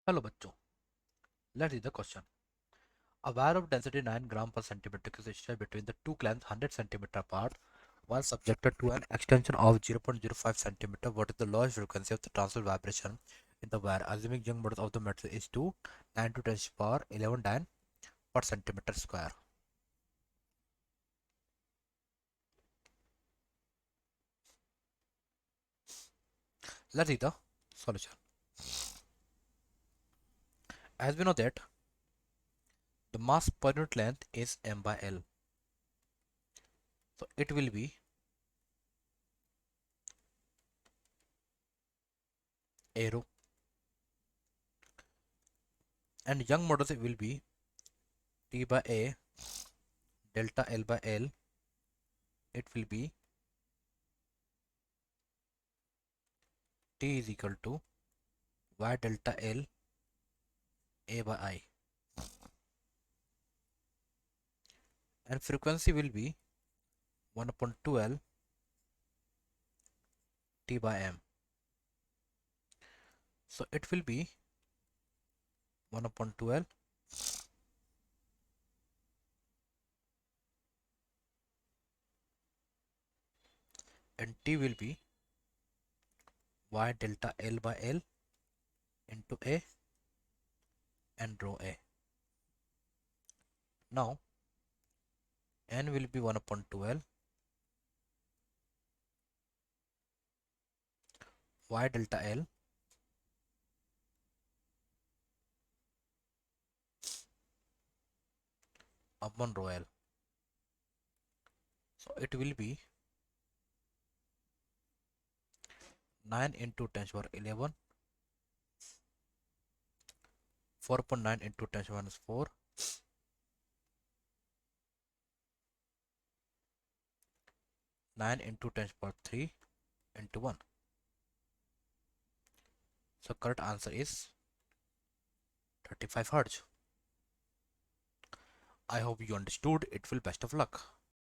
Hello बच्चों, let's read the question. A wire of density 9 gram per centimeter is stretched between the two clamps 100 centimeter apart while subjected to an extension of 0.05 centimeter. What is the lowest frequency of the transverse vibration in the wire? Assuming young modulus of the metal is 2, 9 to 10 power 11 dyne per centimeter square. Let's see the solution. As we know that the mass per unit length is m by L, so it will be a rho, and young modulus will be T by A delta L by L. It will be T is equal to y delta L A by I, and frequency will be 1 upon 12 T by M. So it will be 1 upon 12 and T will be y delta L by L into A and rho A. Now N will be 1 upon 12 y delta L upon rho L. So it will be 9 into 10 to the power 11, 4.9 into 10 to the power is 4, 9 into 10 to the power 3 into 1. So correct answer is 35 Hz. I hope you understood. It will best of luck.